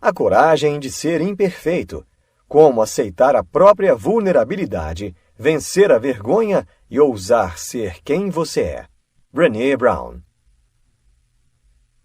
a coragem de ser imperfeito, como aceitar a própria vulnerabilidade, vencer a vergonha e ousar ser quem você é. Brené Brown.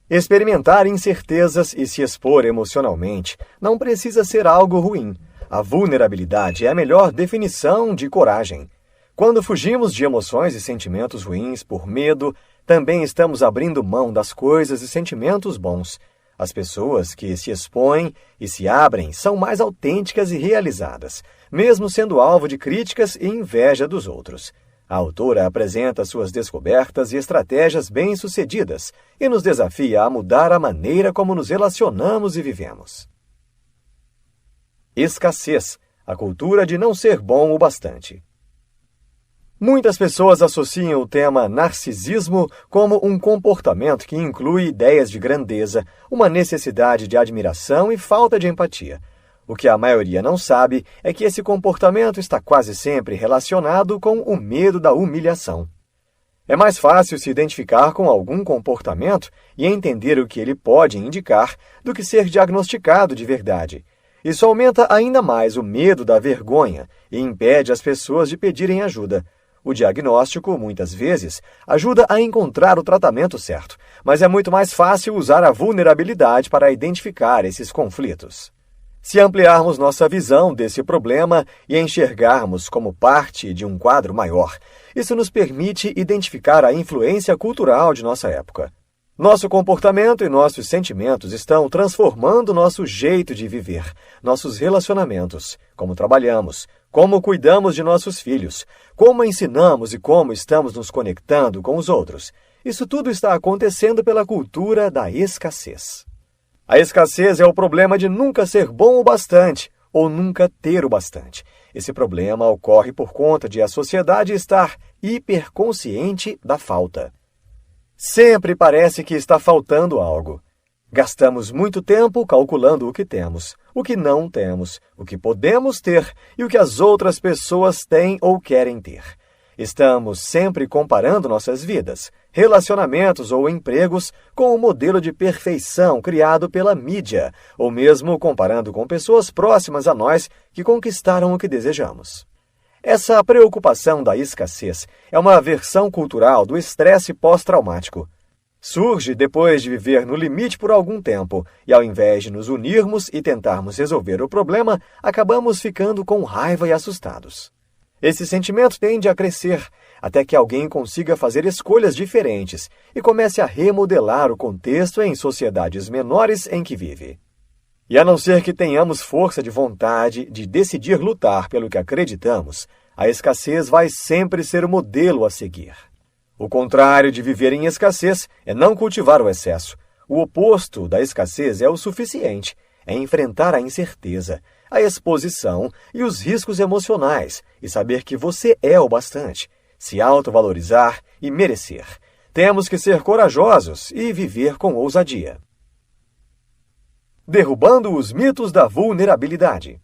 Experimentar incertezas e se expor emocionalmente não precisa ser algo ruim. A vulnerabilidade é a melhor definição de coragem. Quando fugimos de emoções e sentimentos ruins por medo, também estamos abrindo mão das coisas e sentimentos bons. As pessoas que se expõem e se abrem são mais autênticas e realizadas, mesmo sendo alvo de críticas e inveja dos outros. A autora apresenta suas descobertas e estratégias bem-sucedidas e nos desafia a mudar a maneira como nos relacionamos e vivemos. Escassez, a cultura de não ser bom o bastante. Muitas pessoas associam o tema narcisismo como um comportamento que inclui ideias de grandeza, uma necessidade de admiração e falta de empatia. O que a maioria não sabe é que esse comportamento está quase sempre relacionado com o medo da humilhação. É mais fácil se identificar com algum comportamento e entender o que ele pode indicar do que ser diagnosticado de verdade. Isso aumenta ainda mais o medo da vergonha e impede as pessoas de pedirem ajuda. O diagnóstico, muitas vezes, ajuda a encontrar o tratamento certo, mas é muito mais fácil usar a vulnerabilidade para identificar esses conflitos. Se ampliarmos nossa visão desse problema e enxergarmos como parte de um quadro maior, isso nos permite identificar a influência cultural de nossa época. Nosso comportamento e nossos sentimentos estão transformando nosso jeito de viver, nossos relacionamentos, como trabalhamos, como cuidamos de nossos filhos, como ensinamos e como estamos nos conectando com os outros. Isso tudo está acontecendo pela cultura da escassez. A escassez é o problema de nunca ser bom o bastante ou nunca ter o bastante. Esse problema ocorre por conta de a sociedade estar hiperconsciente da falta. Sempre parece que está faltando algo. Gastamos muito tempo calculando o que temos, o que não temos, o que podemos ter e o que as outras pessoas têm ou querem ter. Estamos sempre comparando nossas vidas, relacionamentos ou empregos com o modelo de perfeição criado pela mídia, ou mesmo comparando com pessoas próximas a nós que conquistaram o que desejamos. Essa preocupação da escassez é uma versão cultural do estresse pós-traumático. Surge depois de viver no limite por algum tempo, e ao invés de nos unirmos e tentarmos resolver o problema, acabamos ficando com raiva e assustados. Esse sentimento tende a crescer, até que alguém consiga fazer escolhas diferentes e comece a remodelar o contexto em sociedades menores em que vive. E a não ser que tenhamos força de vontade de decidir lutar pelo que acreditamos, a escassez vai sempre ser o modelo a seguir. O contrário de viver em escassez é não cultivar o excesso. O oposto da escassez é o suficiente, é enfrentar a incerteza, a exposição e os riscos emocionais e saber que você é o bastante, se autovalorizar e merecer. Temos que ser corajosos e viver com ousadia. Derrubando os mitos da vulnerabilidade.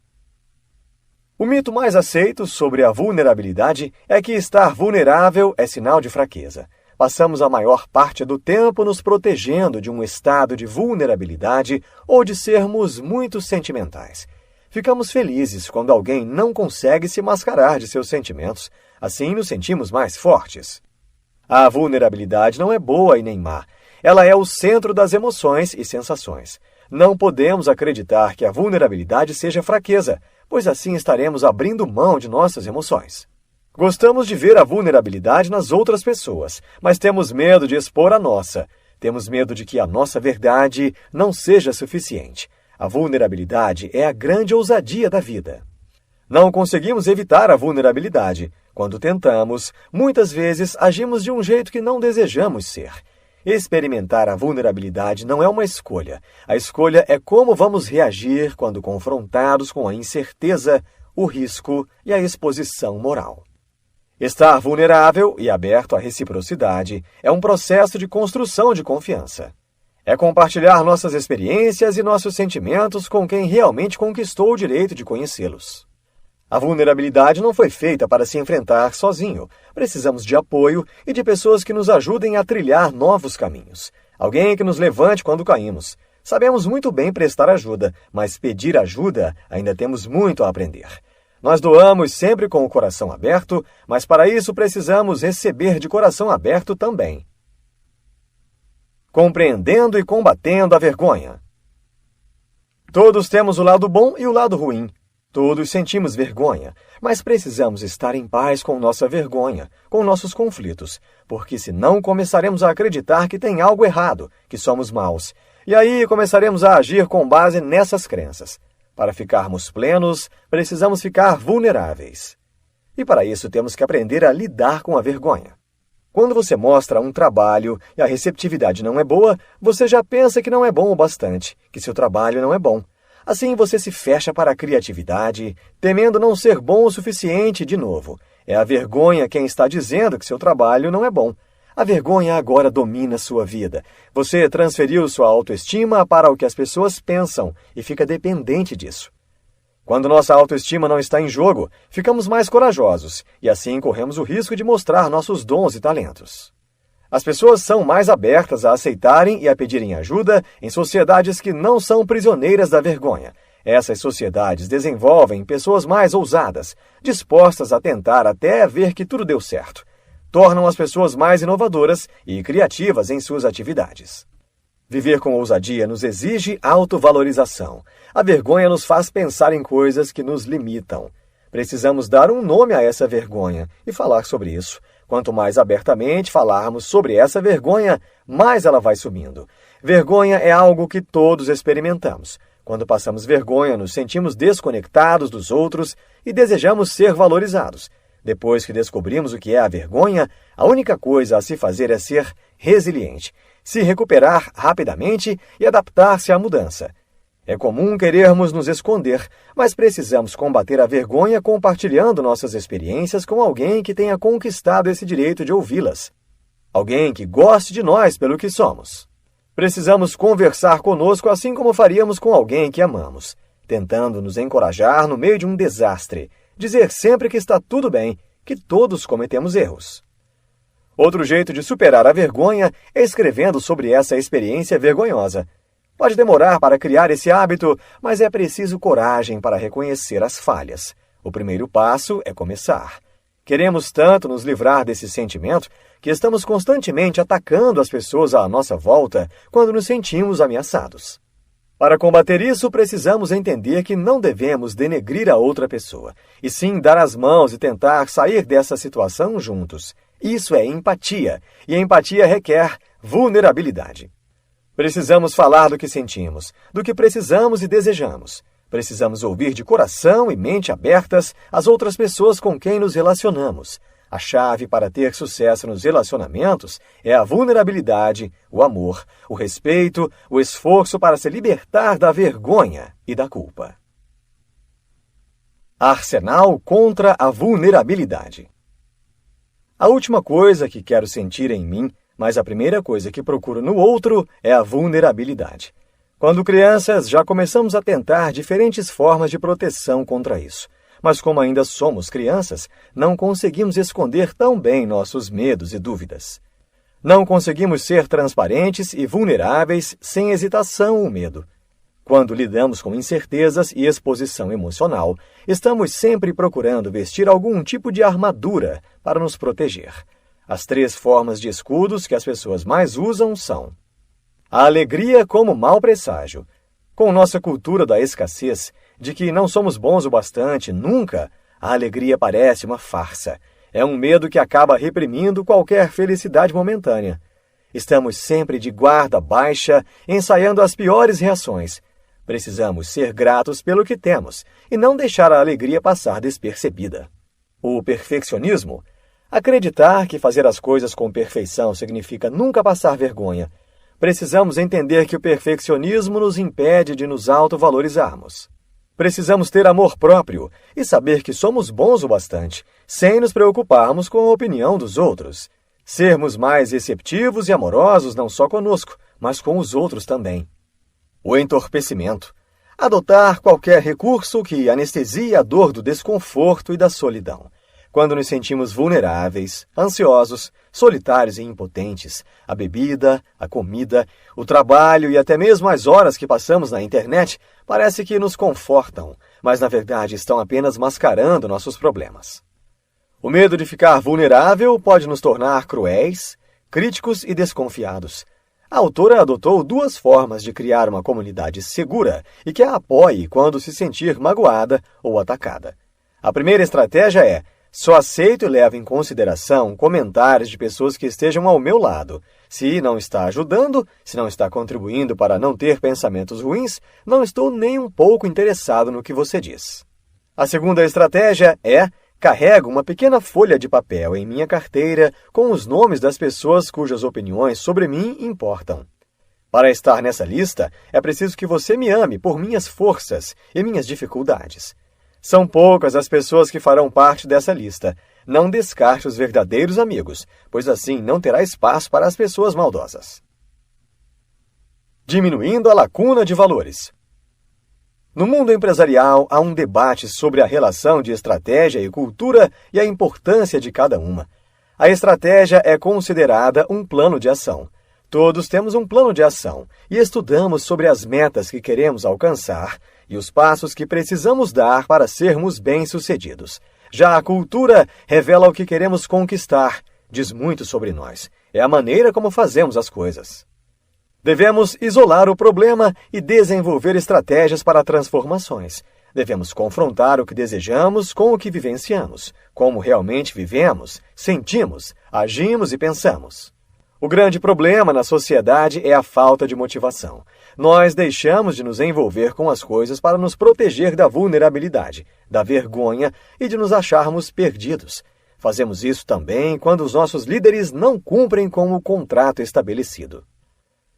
O mito mais aceito sobre a vulnerabilidade é que estar vulnerável é sinal de fraqueza. Passamos a maior parte do tempo nos protegendo de um estado de vulnerabilidade ou de sermos muito sentimentais. Ficamos felizes quando alguém não consegue se mascarar de seus sentimentos, assim nos sentimos mais fortes. A vulnerabilidade não é boa e nem má. Ela é o centro das emoções e sensações. Não podemos acreditar que a vulnerabilidade seja fraqueza, pois assim estaremos abrindo mão de nossas emoções. Gostamos de ver a vulnerabilidade nas outras pessoas, mas temos medo de expor a nossa. Temos medo de que a nossa verdade não seja suficiente. A vulnerabilidade é a grande ousadia da vida. Não conseguimos evitar a vulnerabilidade. Quando tentamos, muitas vezes agimos de um jeito que não desejamos ser. Experimentar a vulnerabilidade não é uma escolha. A escolha é como vamos reagir quando confrontados com a incerteza, o risco e a exposição moral. Estar vulnerável e aberto à reciprocidade é um processo de construção de confiança. É compartilhar nossas experiências e nossos sentimentos com quem realmente conquistou o direito de conhecê-los. A vulnerabilidade não foi feita para se enfrentar sozinho. Precisamos de apoio e de pessoas que nos ajudem a trilhar novos caminhos. Alguém que nos levante quando caímos. Sabemos muito bem prestar ajuda, mas pedir ajuda ainda temos muito a aprender. Nós doamos sempre com o coração aberto, mas para isso precisamos receber de coração aberto também. Compreendendo e combatendo a vergonha. Todos temos o lado bom e o lado ruim. Todos sentimos vergonha, mas precisamos estar em paz com nossa vergonha, com nossos conflitos, porque senão começaremos a acreditar que tem algo errado, que somos maus, e aí começaremos a agir com base nessas crenças. Para ficarmos plenos, precisamos ficar vulneráveis. E para isso temos que aprender a lidar com a vergonha. Quando você mostra um trabalho e a receptividade não é boa, você já pensa que não é bom o bastante, que seu trabalho não é bom. Assim você se fecha para a criatividade, temendo não ser bom o suficiente de novo. É a vergonha quem está dizendo que seu trabalho não é bom. A vergonha agora domina sua vida. Você transferiu sua autoestima para o que as pessoas pensam e fica dependente disso. Quando nossa autoestima não está em jogo, ficamos mais corajosos e assim corremos o risco de mostrar nossos dons e talentos. As pessoas são mais abertas a aceitarem e a pedirem ajuda em sociedades que não são prisioneiras da vergonha. Essas sociedades desenvolvem pessoas mais ousadas, dispostas a tentar até ver que tudo deu certo. Tornam as pessoas mais inovadoras e criativas em suas atividades. Viver com ousadia nos exige autovalorização. A vergonha nos faz pensar em coisas que nos limitam. Precisamos dar um nome a essa vergonha e falar sobre isso. Quanto mais abertamente falarmos sobre essa vergonha, mais ela vai subindo. Vergonha é algo que todos experimentamos. Quando passamos vergonha, nos sentimos desconectados dos outros e desejamos ser valorizados. Depois que descobrimos o que é a vergonha, a única coisa a se fazer é ser resiliente, se recuperar rapidamente e adaptar-se à mudança. É comum querermos nos esconder, mas precisamos combater a vergonha compartilhando nossas experiências com alguém que tenha conquistado esse direito de ouvi-las. Alguém que goste de nós pelo que somos. Precisamos conversar conosco assim como faríamos com alguém que amamos, tentando nos encorajar no meio de um desastre, dizer sempre que está tudo bem, que todos cometemos erros. Outro jeito de superar a vergonha é escrevendo sobre essa experiência vergonhosa. Pode demorar para criar esse hábito, mas é preciso coragem para reconhecer as falhas. O primeiro passo é começar. Queremos tanto nos livrar desse sentimento que estamos constantemente atacando as pessoas à nossa volta quando nos sentimos ameaçados. Para combater isso, precisamos entender que não devemos denegrir a outra pessoa, e sim dar as mãos e tentar sair dessa situação juntos. Isso é empatia, e a empatia requer vulnerabilidade. Precisamos falar do que sentimos, do que precisamos e desejamos. Precisamos ouvir de coração e mente abertas as outras pessoas com quem nos relacionamos. A chave para ter sucesso nos relacionamentos é a vulnerabilidade, o amor, o respeito, o esforço para se libertar da vergonha e da culpa. Arsenal contra a vulnerabilidade. A última coisa que quero sentir em mim, mas a primeira coisa que procuro no outro é a vulnerabilidade. Quando crianças, já começamos a tentar diferentes formas de proteção contra isso. Mas como ainda somos crianças, não conseguimos esconder tão bem nossos medos e dúvidas. Não conseguimos ser transparentes e vulneráveis sem hesitação ou medo. Quando lidamos com incertezas e exposição emocional, estamos sempre procurando vestir algum tipo de armadura para nos proteger. As 3 formas de escudos que as pessoas mais usam são: a alegria como mau presságio. Com nossa cultura da escassez, de que não somos bons o bastante nunca, a alegria parece uma farsa. É um medo que acaba reprimindo qualquer felicidade momentânea. Estamos sempre de guarda baixa, ensaiando as piores reações. Precisamos ser gratos pelo que temos e não deixar a alegria passar despercebida. O perfeccionismo. Acreditar que fazer as coisas com perfeição significa nunca passar vergonha. Precisamos entender que o perfeccionismo nos impede de nos autovalorizarmos. Precisamos ter amor próprio e saber que somos bons o bastante, sem nos preocuparmos com a opinião dos outros. Sermos mais receptivos e amorosos não só conosco, mas com os outros também. O entorpecimento. Adotar qualquer recurso que anestesie a dor do desconforto e da solidão. quando nos sentimos vulneráveis, ansiosos, solitários e impotentes, a bebida, a comida, o trabalho e até mesmo as horas que passamos na internet parece que nos confortam, mas na verdade estão apenas mascarando nossos problemas. O medo de ficar vulnerável pode nos tornar cruéis, críticos e desconfiados. A autora adotou 2 formas de criar uma comunidade segura e que a apoie quando se sentir magoada ou atacada. A primeira estratégia é: só aceito e levo em consideração comentários de pessoas que estejam ao meu lado. Se não está ajudando, se não está contribuindo para não ter pensamentos ruins, não estou nem um pouco interessado no que você diz. A segunda estratégia é: carrego uma pequena folha de papel em minha carteira com os nomes das pessoas cujas opiniões sobre mim importam. Para estar nessa lista, é preciso que você me ame por minhas forças e minhas dificuldades. São poucas as pessoas que farão parte dessa lista. Não descarte os verdadeiros amigos, pois assim não terá espaço para as pessoas maldosas. Diminuindo a lacuna de valores. No mundo empresarial, há um debate sobre a relação de estratégia e cultura e a importância de cada uma. A estratégia é considerada um plano de ação. Todos temos um plano de ação e estudamos sobre as metas que queremos alcançar e os passos que precisamos dar para sermos bem-sucedidos. Já a cultura revela o que queremos conquistar, diz muito sobre nós. É a maneira como fazemos as coisas. Devemos isolar o problema e desenvolver estratégias para transformações. Devemos confrontar o que desejamos com o que vivenciamos, como realmente vivemos, sentimos, agimos e pensamos. O grande problema na sociedade é a falta de motivação. Nós deixamos de nos envolver com as coisas para nos proteger da vulnerabilidade, da vergonha e de nos acharmos perdidos. Fazemos isso também quando os nossos líderes não cumprem com o contrato estabelecido.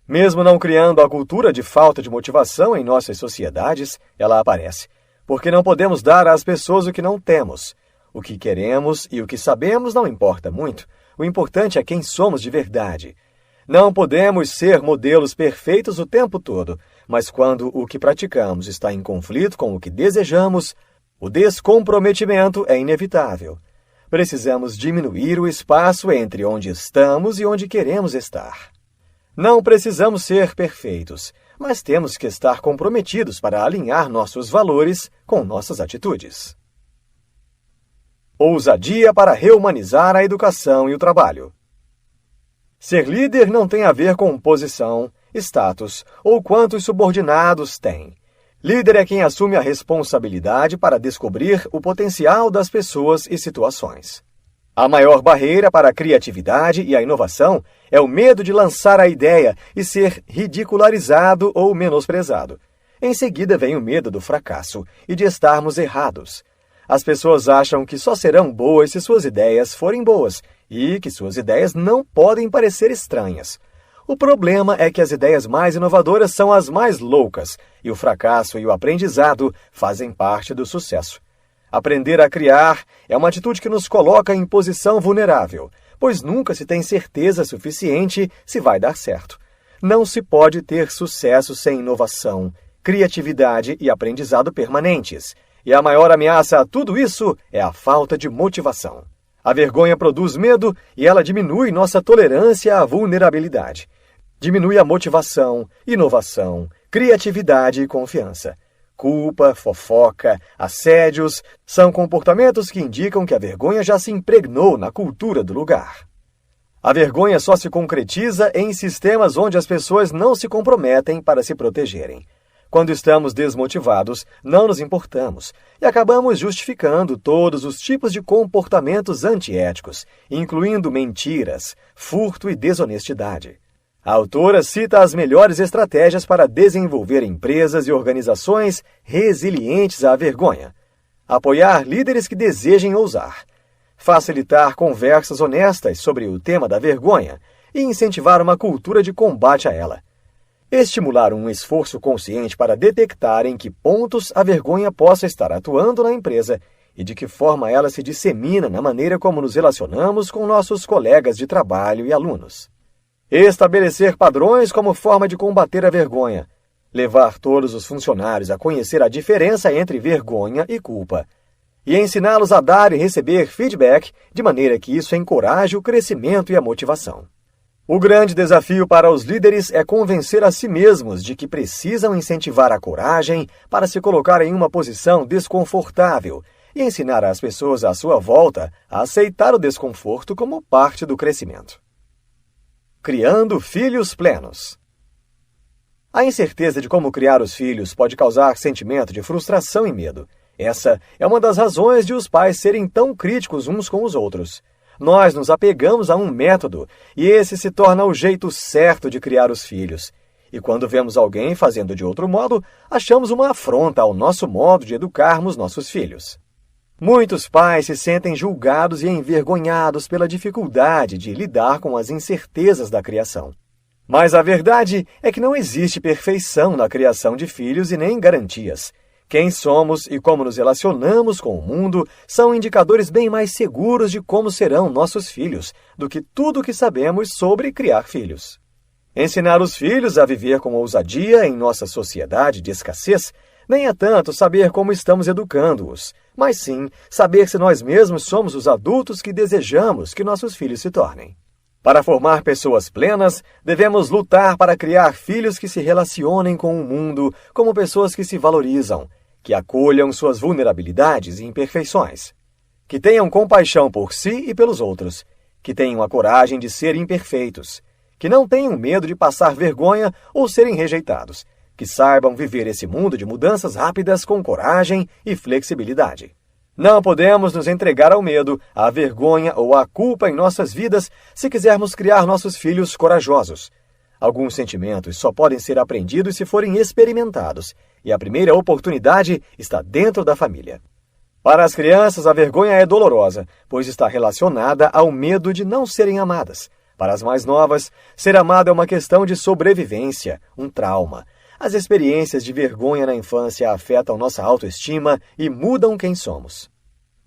Mesmo não criando a cultura de falta de motivação em nossas sociedades, ela aparece, porque não podemos dar às pessoas o que não temos. O que queremos e o que sabemos não importa muito. O importante é quem somos de verdade. Não podemos ser modelos perfeitos o tempo todo, mas quando o que praticamos está em conflito com o que desejamos, o descomprometimento é inevitável. Precisamos diminuir o espaço entre onde estamos e onde queremos estar. Não precisamos ser perfeitos, mas temos que estar comprometidos para alinhar nossos valores com nossas atitudes. Ousadia para reumanizar a educação e o trabalho. Ser líder não tem a ver com posição, status ou quantos subordinados tem. Líder é quem assume a responsabilidade para descobrir o potencial das pessoas e situações. A maior barreira para a criatividade e a inovação é o medo de lançar a ideia e ser ridicularizado ou menosprezado. Em seguida vem o medo do fracasso e de estarmos errados. As pessoas acham que só serão boas se suas ideias forem boas e que suas ideias não podem parecer estranhas. O problema é que as ideias mais inovadoras são as mais loucas e o fracasso e o aprendizado fazem parte do sucesso. Aprender a criar é uma atitude que nos coloca em posição vulnerável, pois nunca se tem certeza suficiente se vai dar certo. Não se pode ter sucesso sem inovação, criatividade e aprendizado permanentes. E a maior ameaça a tudo isso é a falta de motivação. A vergonha produz medo e ela diminui nossa tolerância à vulnerabilidade. Diminui a motivação, inovação, criatividade e confiança. Culpa, fofoca, assédios são comportamentos que indicam que a vergonha já se impregnou na cultura do lugar. A vergonha só se concretiza em sistemas onde as pessoas não se comprometem para se protegerem. Quando estamos desmotivados, não nos importamos e acabamos justificando todos os tipos de comportamentos antiéticos, incluindo mentiras, furto e desonestidade. A autora cita as melhores estratégias para desenvolver empresas e organizações resilientes à vergonha. Apoiar líderes que desejem ousar. Facilitar conversas honestas sobre o tema da vergonha e incentivar uma cultura de combate a ela. Estimular um esforço consciente para detectar em que pontos a vergonha possa estar atuando na empresa e de que forma ela se dissemina na maneira como nos relacionamos com nossos colegas de trabalho e alunos. Estabelecer padrões como forma de combater a vergonha. Levar todos os funcionários a conhecer a diferença entre vergonha e culpa. e ensiná-los a dar e receber feedback, de maneira que isso encoraje o crescimento e a motivação. O grande desafio para os líderes é convencer a si mesmos de que precisam incentivar a coragem para se colocar em uma posição desconfortável e ensinar as pessoas à sua volta a aceitar o desconforto como parte do crescimento. Criando filhos plenos. A incerteza de como criar os filhos pode causar sentimento de frustração e medo. Essa é uma das razões de os pais serem tão críticos uns com os outros. Nós nos apegamos a um método e esse se torna o jeito certo de criar os filhos. E quando vemos alguém fazendo de outro modo, achamos uma afronta ao nosso modo de educarmos nossos filhos. Muitos pais se sentem julgados e envergonhados pela dificuldade de lidar com as incertezas da criação. Mas a verdade é que não existe perfeição na criação de filhos e nem garantias. Quem somos e como nos relacionamos com o mundo são indicadores bem mais seguros de como serão nossos filhos do que tudo o que sabemos sobre criar filhos. Ensinar os filhos a viver com ousadia em nossa sociedade de escassez nem é tanto saber como estamos educando-os, mas sim saber se nós mesmos somos os adultos que desejamos que nossos filhos se tornem. Para formar pessoas plenas, devemos lutar para criar filhos que se relacionem com o mundo como pessoas que se valorizam, que acolham suas vulnerabilidades e imperfeições, que tenham compaixão por si e pelos outros, que tenham a coragem de ser imperfeitos, que não tenham medo de passar vergonha ou serem rejeitados, que saibam viver esse mundo de mudanças rápidas com coragem e flexibilidade. Não podemos nos entregar ao medo, à vergonha ou à culpa em nossas vidas se quisermos criar nossos filhos corajosos. Alguns sentimentos só podem ser aprendidos se forem experimentados, e a primeira oportunidade está dentro da família. Para as crianças, a vergonha é dolorosa, pois está relacionada ao medo de não serem amadas. Para as mais novas, ser amado é uma questão de sobrevivência, um trauma. As experiências de vergonha na infância afetam nossa autoestima e mudam quem somos.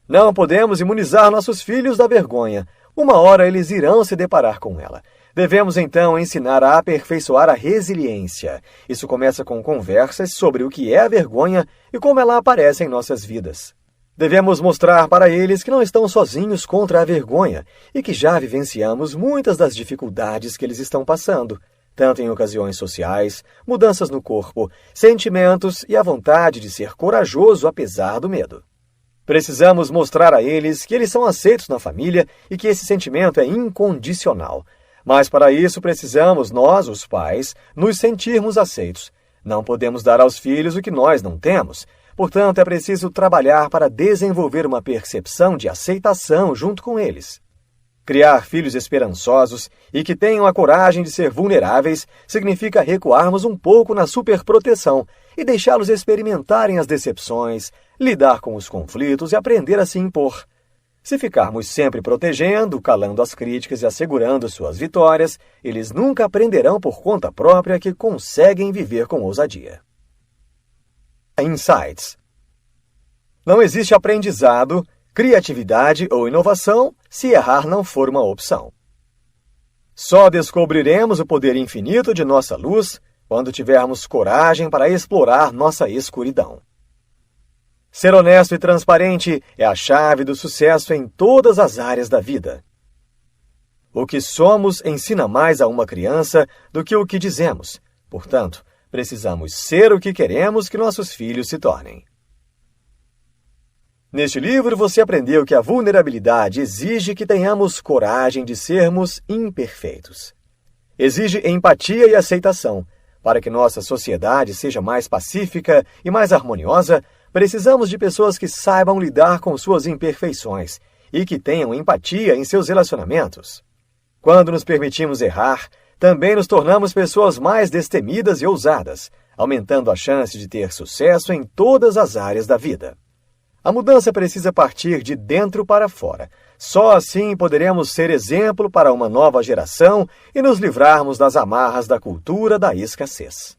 Não podemos imunizar nossos filhos da vergonha. Uma hora eles irão se deparar com ela. Devemos então ensinar a aperfeiçoar a resiliência. Isso começa com conversas sobre o que é a vergonha e como ela aparece em nossas vidas. Devemos mostrar para eles que não estão sozinhos contra a vergonha e que já vivenciamos muitas das dificuldades que eles estão passando, tanto em ocasiões sociais, mudanças no corpo, sentimentos e a vontade de ser corajoso apesar do medo. Precisamos mostrar a eles que eles são aceitos na família e que esse sentimento é incondicional. Mas para isso precisamos, nós, os pais, nos sentirmos aceitos. Não podemos dar aos filhos o que nós não temos. Portanto, é preciso trabalhar para desenvolver uma percepção de aceitação junto com eles. Criar filhos esperançosos e que tenham a coragem de ser vulneráveis significa recuarmos um pouco na superproteção e deixá-los experimentarem as decepções, lidar com os conflitos e aprender a se impor. Se ficarmos sempre protegendo, calando as críticas e assegurando suas vitórias, eles nunca aprenderão por conta própria que conseguem viver com ousadia. Insights. Não existe aprendizado, criatividade ou inovação se errar não for uma opção. Só descobriremos o poder infinito de nossa luz quando tivermos coragem para explorar nossa escuridão. Ser honesto e transparente é a chave do sucesso em todas as áreas da vida. O que somos ensina mais a uma criança do que o que dizemos. Portanto, precisamos ser o que queremos que nossos filhos se tornem. Neste livro, você aprendeu que a vulnerabilidade exige que tenhamos coragem de sermos imperfeitos. Exige empatia e aceitação. Para que nossa sociedade seja mais pacífica e mais harmoniosa, precisamos de pessoas que saibam lidar com suas imperfeições e que tenham empatia em seus relacionamentos. Quando nos permitimos errar, também nos tornamos pessoas mais destemidas e ousadas, aumentando a chance de ter sucesso em todas as áreas da vida. A mudança precisa partir de dentro para fora. Só assim poderemos ser exemplo para uma nova geração e nos livrarmos das amarras da cultura da escassez.